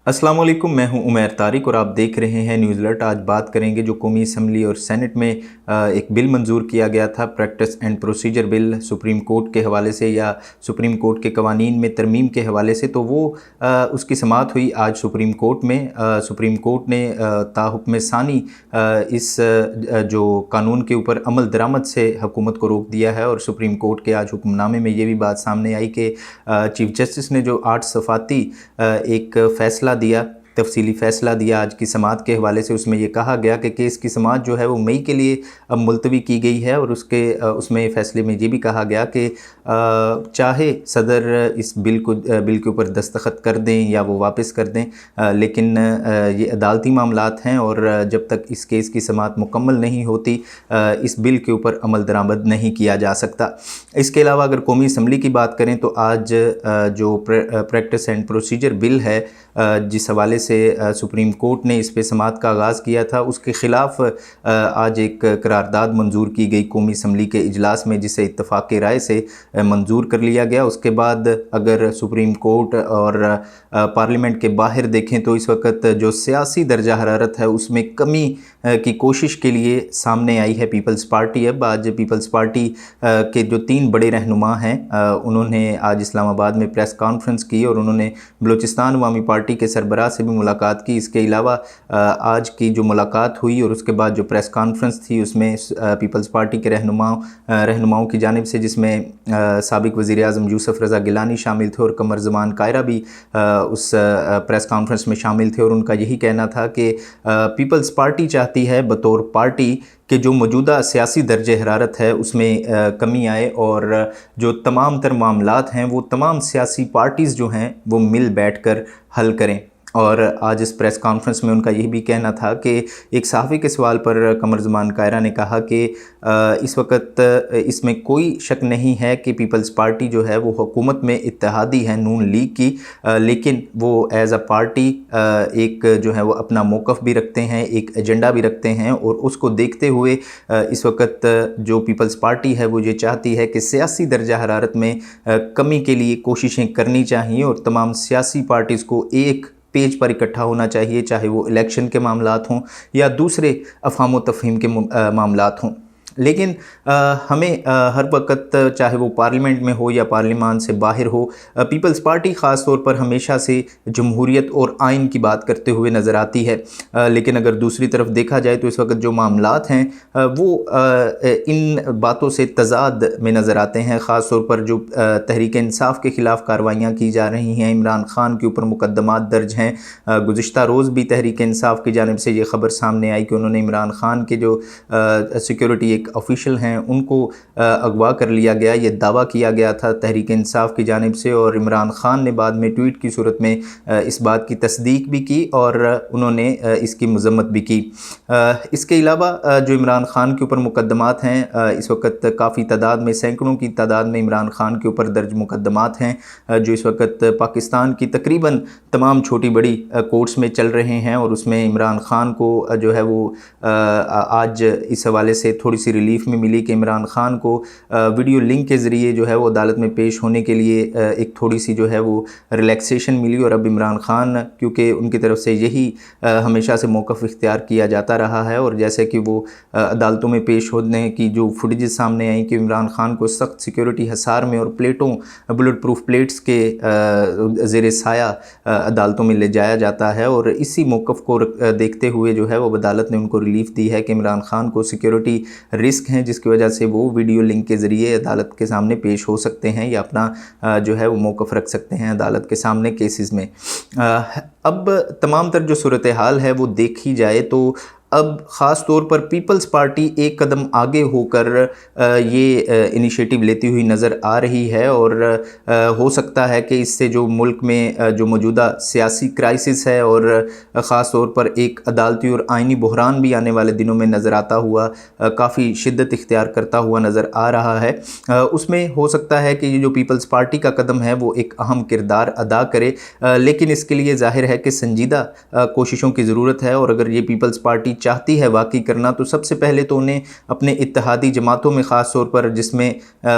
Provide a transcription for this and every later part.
अस्सलाम वालेकुम, मैं हूं उमैर तारिक और आप देख रहे हैं न्यूज़ अलर्ट। आज बात करेंगे जो कौमी असम्बली और सेनेट में एक बिल मंजूर किया गया था, practice and procedure bill, supreme court के हवाले से या सुप्रीम कोर्ट के कवानीन में तरमीम के हवाले से। तो वो उसकी समाअत हुई आज सुप्रीम कोर्ट में। सुप्रीम कोर्ट ने ताहुक्म सानी इस जो कानून के ऊपर अमल दरामद से हुकूमत को रोक दिया है। और सुप्रीम कोर्ट के आज हुक्मनामे में ये भी बात सामने आई कि चीफ जस्टिस ने जो 8 सफ़ाती एक फ़ैसला दिया, तफसीली फ़ैसला दिया आज की समाअत के हवाले से, उसमें यह कहा गया कि केस की समाअत जो है वो मई के लिए अब मुलतवी की गई है। और उसमें फ़ैसले में ये भी कहा गया कि चाहे सदर इस बिल के ऊपर दस्तखत कर दें या वो वापस कर दें, लेकिन ये अदालती मामलात हैं और जब तक इस केस की समाअत मुकम्मल नहीं होती इस बिल के ऊपर अमल दरामद नहीं किया जा सकता। इसके अलावा अगर कौमी असम्बली की बात करें तो आज जो प्रैक्टिस एंड प्रोसीजर बिल है जिस हवाले से सुप्रीम कोर्ट ने इस पे समाअत का आगाज़ किया था, उसके ख़िलाफ़ आज एक करारदाद मंजूर की गई कौमी असम्बली के इजलास में, जिसे इत्तफ़ाक़ राय से मंजूर कर लिया गया। उसके बाद अगर सुप्रीम कोर्ट और पार्लियामेंट के बाहर देखें तो इस वक्त जो सियासी दर्जा हरारत है उसमें कमी की कोशिश के लिए सामने आई है पीपल्स पार्टी। अब आज पीपल्स पार्टी के जो 3 बड़े रहनुमा हैं उन्होंने आज इस्लामाबाद में प्रेस कॉन्फ्रेंस की और उन्होंने बलूचिस्तान अवामी पार्टी के सरबराह से भी मुलाकात की। इसके अलावा आज की जो मुलाकात हुई और उसके बाद जो प्रेस कॉन्फ्रेंस थी उसमें पीपल्स पार्टी के रहनुमाओं की जानिब से, जिसमें साबिक वज़ीर आज़म यूसुफ रज़ा गिलानी शामिल थे और कमर ज़मान कायरा भी उस प्रेस कॉन्फ्रेंस में शामिल थे। और उनका यही कहना था कि पीपल्स पार्टी चाहती है बतौर पार्टी कि जो मौजूदा सियासी दर्जे हरारत है उसमें कमी आए और जो तमाम तर मामलात हैं वो तमाम सियासी पार्टीज़ जो हैं वो मिल बैठ कर हल करें। और आज इस प्रेस कॉन्फ्रेंस में उनका यही भी कहना था कि एक सहाफ़ी के सवाल पर कमर ज़मान कायरा ने कहा कि इस वक्त इसमें कोई शक नहीं है कि पीपल्स पार्टी जो है वो हुकूमत में इत्तेहादी है नून लीग की, लेकिन वो एज़ अ पार्टी एक जो है वो अपना मौक़िफ़ भी रखते हैं, एक एजेंडा भी रखते हैं। और उसको देखते हुए इस वक्त जो पीपल्स पार्टी है वो ये चाहती है कि सियासी दर्जा हरारत में कमी के लिए कोशिशें करनी चाहिए और तमाम सियासी पार्टीज़ को एक पेज पर इकट्ठा होना चाहिए, चाहे वो इलेक्शन के मामलात हों या दूसरे अफ़हाम व तफ़हीम के मामलात हों। लेकिन हमें हर वक्त, चाहे वो पार्लियामेंट में हो या पार्लियामान से बाहर हो, पीपल्स पार्टी ख़ास तौर पर हमेशा से जमहूरियत और आइन की बात करते हुए नज़र आती है। लेकिन अगर दूसरी तरफ देखा जाए तो इस वक्त जो मामलात हैं वो इन बातों से तज़ाद में नज़र आते हैं। ख़ास तौर पर जो तहरीक इंसाफ के ख़िलाफ़ कार्रवाइयाँ की जा रही हैं, इमरान ख़ान के ऊपर मुकदमात दर्ज हैं। गुज़िश्ता रोज़ भी तहरीक इंसाफ की जानिब से ये ख़बर सामने आई कि उन्होंने इमरान ख़ान के जो सिक्योरिटी एक ऑफिशियल हैं उनको अगवा कर लिया गया, ये दावा किया गया था तहरीक इंसाफ की जानिब से। और इमरान ख़ान ने बाद में ट्वीट की सूरत में इस बात की तस्दीक भी की और उन्होंने इसकी मज़म्मत भी की। इसके अलावा जो इमरान ख़ान के ऊपर मुकदमात हैं, इस वक्त काफ़ी तादाद में, सैकड़ों की तादाद में इमरान ख़ान के ऊपर दर्ज मुकदमात हैं जो इस वक्त पाकिस्तान की तकरीबन तमाम छोटी बड़ी कोर्ट्स में चल रहे हैं। और उसमें इमरान ख़ान को जो है वो आज इस हवाले से थोड़ी सी रिलीफ में मिली कि इमरान ख़ान को वीडियो लिंक के ज़रिए जो है वो अदालत में पेश होने के लिए एक थोड़ी सी जो है वो रिलैक्सेशन मिली। और अब इमरान ख़ान, क्योंकि उनकी तरफ से यही हमेशा से मौक़िफ़ इख्तियार किया जाता रहा है और जैसे कि वो अदालतों में पेश होने की जो फुटेज सामने आई कि इमरान ख़ान को सख्त सिक्योरिटी हसार में और प्लेटों, बुलेट प्रूफ प्लेट्स के ज़ेर साया अदालतों में ले जाया जाता है। और इसी मौक़िफ़ को देखते हुए जो है वो अदालत ने उनको रिलीफ़ दी है कि इमरान ख़ान को सिक्योरिटी रिस्क हैं जिसकी वजह से वो वीडियो लिंक के ज़रिए अदालत के सामने पेश हो सकते हैं या अपना जो है वो मौक़िफ़ रख सकते हैं अदालत के सामने केसेस में। अब तमाम तर जो सूरत हाल है वो देखी जाए तो अब ख़ास तौर पर पीपल्स पार्टी एक कदम आगे होकर ये इनिशिएटिव लेती हुई नज़र आ रही है। और हो सकता है कि इससे जो मुल्क में जो मौजूदा सियासी क्राइसिस है और ख़ास तौर पर एक अदालती और आइनी बहरान भी आने वाले दिनों में नज़र आता हुआ काफ़ी शिद्दत इख्तियार करता हुआ नज़र आ रहा है, उसमें हो सकता है कि ये जो पीपल्स पार्टी का कदम है वो एक अहम किरदार अदा करे। लेकिन इसके लिए ज़ाहिर है कि संजीदा कोशिशों की ज़रूरत है। और अगर ये पीपल्स पार्टी چاہتی ہے واقعی کرنا تو سب سے پہلے تو انہیں اپنے اتحادی جماعتوں میں خاص طور پر، جس میں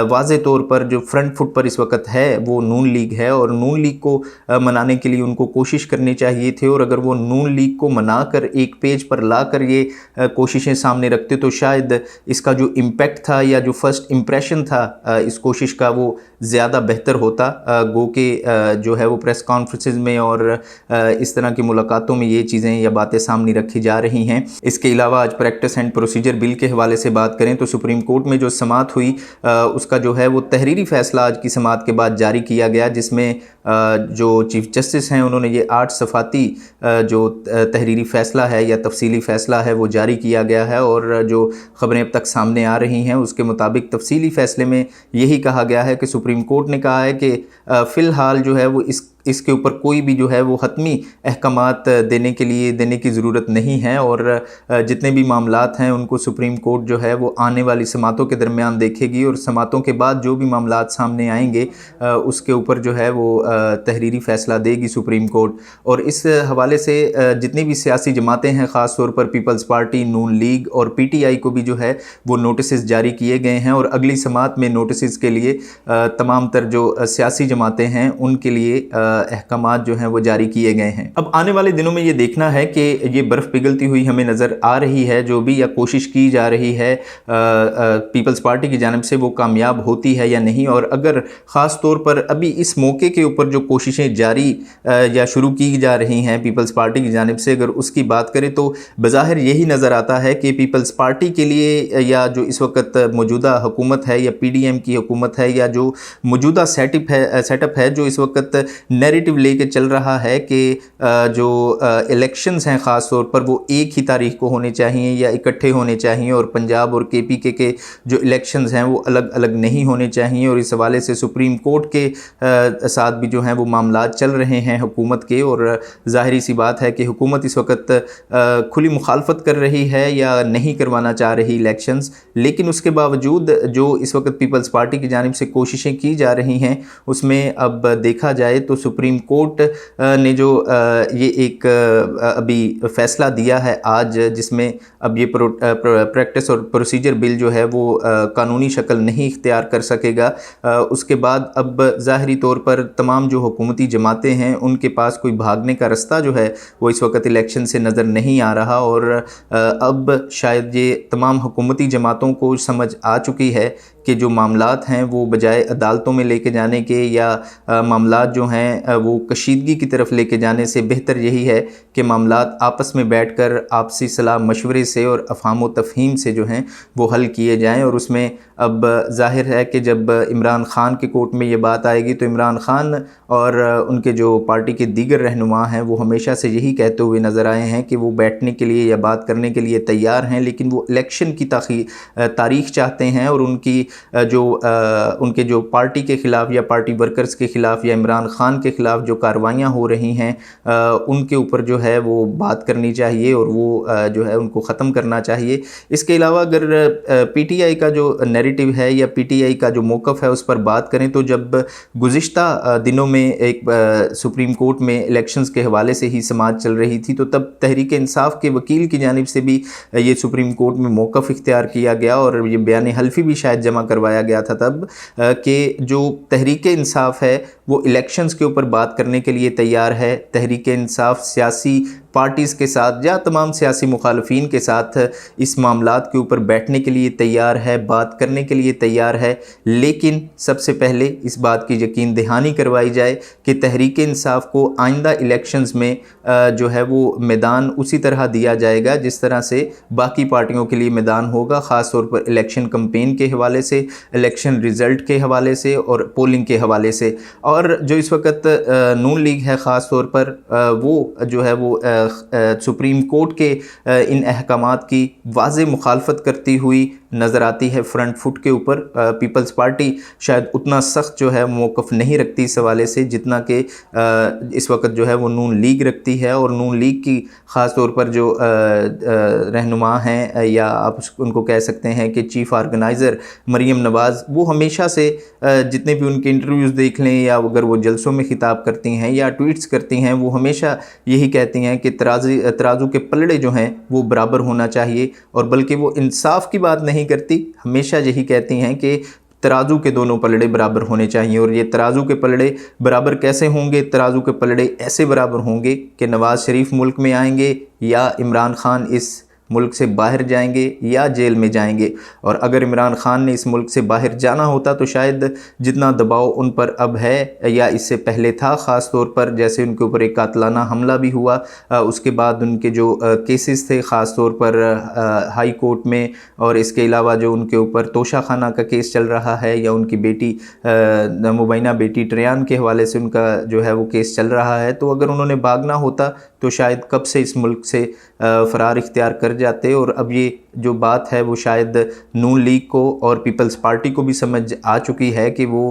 واضح طور پر جو فرنٹ فٹ پر اس وقت ہے وہ نون لیگ ہے، اور نون لیگ کو منانے کے لیے ان کو کوشش کرنی چاہیے تھی، اور اگر وہ نون لیگ کو منا کر ایک پیج پر لا کر یہ کوششیں سامنے رکھتے تو شاید اس کا جو امپیکٹ تھا یا جو فرسٹ امپریشن تھا اس کوشش کا وہ زیادہ بہتر ہوتا۔ گو کہ جو ہے وہ پریس کانفرنسز میں اور اس طرح کی ملاقاتوں میں یہ چیزیں یا باتیں سامنے رکھی جا رہی ہیں۔ اس کے علاوہ آج پریکٹس اینڈ پروسیجر بل کے حوالے سے بات کریں تو سپریم کورٹ میں جو سماعت ہوئی اس کا جو ہے وہ تحریری فیصلہ آج کی سماعت کے بعد جاری کیا گیا، جس میں جو چیف جسٹس ہیں انہوں نے یہ 8 صفحاتی جو تحریری فیصلہ ہے یا تفصیلی فیصلہ ہے وہ جاری کیا گیا ہے، اور جو خبریں اب تک سامنے آ رہی ہیں اس کے مطابق تفصیلی فیصلے میں یہی کہا گیا ہے کہ سپریم کورٹ نے کہا ہے کہ فی الحال جو ہے وہ اس کے اوپر کوئی بھی جو ہے وہ حتمی احکامات دینے کی ضرورت نہیں ہے، اور جتنے بھی معاملات ہیں ان کو سپریم کورٹ جو ہے وہ آنے والی سماعتوں کے درمیان دیکھے گی، اور سماعتوں کے بعد جو بھی معاملات سامنے آئیں گے اس کے اوپر جو ہے وہ تحریری فیصلہ دے گی سپریم کورٹ۔ اور اس حوالے سے جتنی بھی سیاسی جماعتیں ہیں خاص طور پر پیپلز پارٹی، نون لیگ اور پی ٹی آئی کو بھی جو ہے وہ نوٹسز جاری کیے گئے ہیں، اور اگلی سماعت میں نوٹسز کے لیے تمام تر جو سیاسی جماعتیں ہیں ان کے لیے احکامات جو ہیں وہ جاری کیے گئے ہیں۔ اب آنے والے دنوں میں یہ دیکھنا ہے کہ یہ برف پگھلتی ہوئی ہمیں نظر آ رہی ہے جو بھی یا کوشش کی جا رہی ہے پیپلز پارٹی کی جانب سے وہ کامیاب ہوتی ہے یا نہیں، اور اگر خاص طور پر ابھی اس موقع کے اوپر جو کوششیں جاری یا شروع کی جا رہی ہیں پیپلز پارٹی کی جانب سے، اگر اس کی بات کریں تو بظاہر یہی نظر آتا ہے کہ پیپلز پارٹی کے لیے یا جو اس وقت موجودہ حکومت ہے یا پی ڈی ایم کی حکومت ہے یا جو موجودہ سیٹ اپ ہے جو اس وقت نیریٹو لے کے چل رہا ہے کہ جو الیکشنز ہیں خاص طور پر وہ ایک ہی تاریخ کو ہونے چاہیے یا اکٹھے ہونے چاہیے، اور پنجاب اور کے پی کے جو الیکشنز ہیں وہ الگ الگ نہیں ہونے چاہیے، اور اس حوالے سے سپریم کورٹ کے ساتھ بھی جو ہیں وہ معاملات چل رہے ہیں حکومت کے، اور ظاہری سی بات ہے کہ حکومت اس وقت کھلی مخالفت کر رہی ہے یا نہیں کروانا چاہ رہی الیکشنز، لیکن اس کے باوجود جو اس وقت پیپلز پارٹی کی جانب سے کوششیں کی جا رہی ہیں اس میں اب دیکھا جائے تو سپریم کورٹ نے جو یہ ایک ابھی فیصلہ دیا ہے آج، جس میں اب یہ پریکٹس اور پروسیجر بل جو ہے وہ قانونی شکل نہیں اختیار کر سکے گا، اس کے بعد اب ظاہری طور پر تمام جو حکومتی جماعتیں ہیں ان کے پاس کوئی بھاگنے کا رستہ جو ہے وہ اس وقت الیکشن سے نظر نہیں آ رہا، اور اب شاید یہ تمام حکومتی جماعتوں کو سمجھ آ چکی ہے کہ جو معاملات ہیں وہ بجائے عدالتوں میں لے کے جانے کے یا معاملات جو ہیں وہ کشیدگی کی طرف لے کے جانے سے بہتر یہی ہے کہ معاملات آپس میں بیٹھ کر آپسی صلاح مشورے سے اور افہام و تفہیم سے جو ہیں وہ حل کیے جائیں، اور اس میں اب ظاہر ہے کہ جب عمران خان کے کورٹ میں یہ بات آئے گی تو عمران خان اور ان کے جو پارٹی کے دیگر رہنما ہیں وہ ہمیشہ سے یہی کہتے ہوئے نظر آئے ہیں کہ وہ بیٹھنے کے لیے یا بات کرنے کے لیے تیار ہیں، لیکن وہ الیکشن کی تاریخ چاہتے ہیں، اور ان کے جو پارٹی کے خلاف یا پارٹی ورکرز کے خلاف یا عمران خان کے خلاف جو کاروائیاں ہو رہی ہیں ان کے اوپر جو ہے وہ بات کرنی چاہیے اور وہ جو ہے ان کو ختم کرنا چاہیے۔ اس کے علاوہ اگر پی ٹی آئی کا جو نیریٹو ہے یا پی ٹی آئی کا جو موقف ہے اس پر بات کریں تو جب گزشتہ دنوں میں ایک سپریم کورٹ میں الیکشنز کے حوالے سے ہی سماعت چل رہی تھی تو تب تحریک انصاف کے وکیل کی جانب سے بھی یہ سپریم کورٹ میں موقف اختیار کیا گیا اور یہ بیان حلفی بھی شاید جمع کروایا گیا تھا تب کہ جو تحریک انصاف ہے وہ الیکشنز کے اوپر بات کرنے کے لیے تیار ہے۔ تحریک انصاف سیاسی پارٹیز کے ساتھ یا تمام سیاسی مخالفین کے ساتھ اس معاملات کے اوپر بیٹھنے کے لیے تیار ہے، بات کرنے کے لیے تیار ہے، لیکن سب سے پہلے اس بات کی یقین دہانی کروائی جائے کہ تحریک انصاف کو آئندہ الیکشنز میں جو ہے وہ میدان اسی طرح دیا جائے گا جس طرح سے باقی پارٹیوں کے لیے میدان ہوگا، خاص طور پر الیکشن کمپین کے حوالے سے، الیکشن رزلٹ کے حوالے سے اور پولنگ کے حوالے سے۔ اور جو اس وقت نون لیگ ہے خاص طور پر وہ جو ہے وہ سپریم کورٹ کے ان احکامات کی واضح مخالفت کرتی ہوئی नज़र आती है फ्रंट फुट के ऊपर। पीपल्स पार्टी शायद उतना सख्त जो है मौक़िफ़ नहीं रखती इस हवाले से जितना कि इस वक्त जो है वो नून लीग रखती है। और नून लीग की ख़ास तौर पर जो रहनुमा हैं या आप उनको कह सकते हैं कि चीफ़ ऑर्गेनाइज़र मरीम नवाज़, वो हमेशा से जितने भी उनके इंटरव्यूज़ देख लें या अगर वो जलसों में खिताब करती हैं या ट्वीट्स करती हैं, वो हमेशा यही कहती हैं कि तराजू के पलड़े जो हैं वो बराबर होना चाहिए। और बल्कि वो इंसाफ की बात नहीं करती, हमेशा यही कहती हैं कि तराजू के दोनों पलड़े बराबर होने चाहिए। और ये तराजू के पलड़े बराबर कैसे होंगे? तराजू के पलड़े ऐसे बराबर होंगे कि नवाज़ शरीफ मुल्क में आएंगे या इमरान खान इस मुल्क से बाहर जाएंगे या जेल में जाएंगे। और अगर इमरान खान ने इस मुल्क से बाहर जाना होता तो शायद जितना दबाव उन पर अब है या इससे पहले था, ख़ास तौर पर जैसे उनके ऊपर एक कातलाना हमला भी हुआ, उसके बाद उनके जो केसेस थे ख़ास तौर पर हाई कोर्ट में, और इसके अलावा जो उनके ऊपर तोशा खाना का केस चल रहा है या उनकी बेटी मुबैना बेटी ट्रेयान के हवाले से उनका जो है वो केस चल रहा है, तो अगर उन्होंने भागना होता तो शायद कब से इस मुल्क से फ़रार इख्तियार कर जाते। और अब ये जो बात है वो शायद नून लीग को और पीपल्स पार्टी को भी समझ आ चुकी है कि वो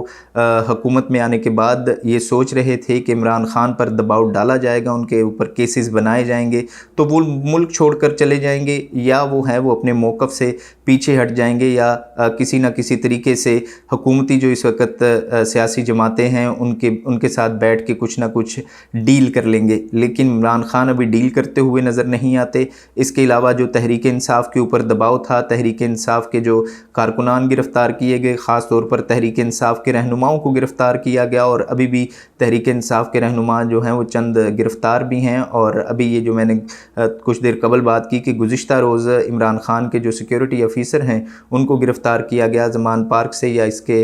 हुकूमत में आने के बाद ये सोच रहे थे कि इमरान खान पर दबाव डाला जाएगा, उनके ऊपर केसेस बनाए जाएंगे तो वो मुल्क छोड़कर चले जाएंगे, या वो हैं वो अपने मौक़िफ़ से पीछे हट जाएंगे, या किसी न किसी तरीके से हुकूमती जो इस वक्त सियासी जमातें हैं उनके साथ बैठ के कुछ ना कुछ डील कर लेंगे। लेकिन इमरान खान अभी डील करते हुए नज़र नहीं आते। इसके अलावा जो तहरीक इंसाफ के ऊपर दबाव था, तहरीक इंसाफ के जो कारकुनान गिरफ़्तार किए गए, ख़ास तौर पर तहरीक इंसाफ के रहनुमाओं को गिरफ़्तार किया गया, और अभी भी तहरीक इंसाफ के रहनुमा जो हैं वो चंद गिरफ़्तार भी हैं। और अभी ये जो मैंने कुछ देर कबल बात की कि गुज़िश्ता रोज़ इमरान खान के जो सिक्योरिटी ऑफिसर हैं उनको गिरफ़्तार किया गया ज़मान पार्क से या इसके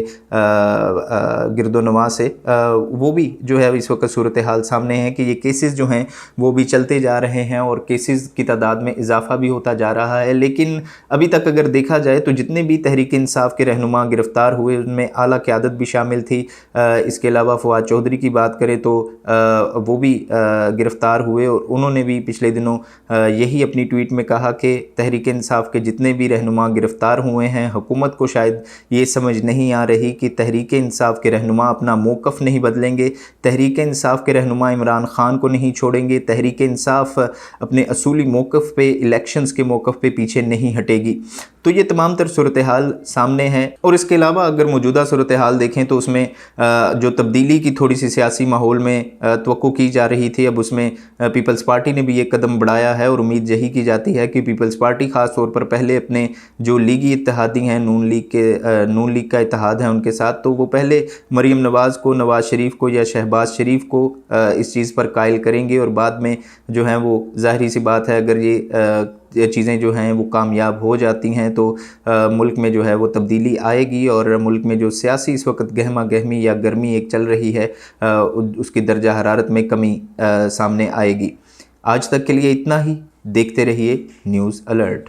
गिरदोनवा से, वो भी जो है इस वक्त सूरत हाल सामने है कि ये केसेस जो हैं वो भी चलते जा रहे हैं और केसेस की तादाद में इजाफा भी होता जा रहा है। लेकिन अभी तक अगर देखा जाए तो जितने भी तहरीक इंसाफ के रहनुमा गिरफ़्तार हुए उनमें आला क़यादत भी शामिल थी। इसके अलावा फवाद चौधरी की बात करें तो वो भी गिरफ़्तार हुए, और उन्होंने भी पिछले दिनों यही अपनी ट्वीट में कहा कि तहरीक इंसाफ के जितने भी रहनुमा गिरफ़्तार हुए हैं, हुकूमत को शायद ये समझ नहीं आ रही कि तहरीक इंसाफ के रहनुमा अपना मौक़िफ़ नहीं बदलेंगे, तहरीक इंसाफ के रहनुमा इमरान खान को नहीं छोड़ेंगे, तहरीक इंसाफ अपने असूली मौक़िफ़ पे, इलेक्शंस के मौक़िफ़ पे पीछे नहीं हटेगी। तो ये तमाम तर सूरत हाल सामने है। और इसके अलावा अगर मौजूदा सूरत हाल देखें तो उसमें जो तब्दीली की थोड़ी सी सियासी माहौल में तवक्को की जा रही थी, अब उसमें पीपल्स पार्टी ने भी एक कदम बढ़ाया है, और उम्मीद यही की जाती है कि पीपल्स पार्टी ख़ास तौर पर पहले अपने जो लीगी इत्तेहादी हैं, नून लीग का इत्तेहाद है उनके साथ, तो वो पहले मरीम नवाज़ को, नवाज़ शरीफ को या शहबाज शरीफ को इस चीज़ पर कायल करेंगे, और बाद में जो है वो ज़ाहिरी सी बात है अगर ये चीज़ें जो हैं वो कामयाब हो जाती हैं तो मुल्क में जो है वो तब्दीली आएगी, और मुल्क में जो सियासी इस वक्त गहमा गहमी या गर्मी एक चल रही है उसकी दर्जा हरारत में कमी सामने आएगी। आज तक के लिए इतना ही। देखते रहिए न्यूज़ अलर्ट।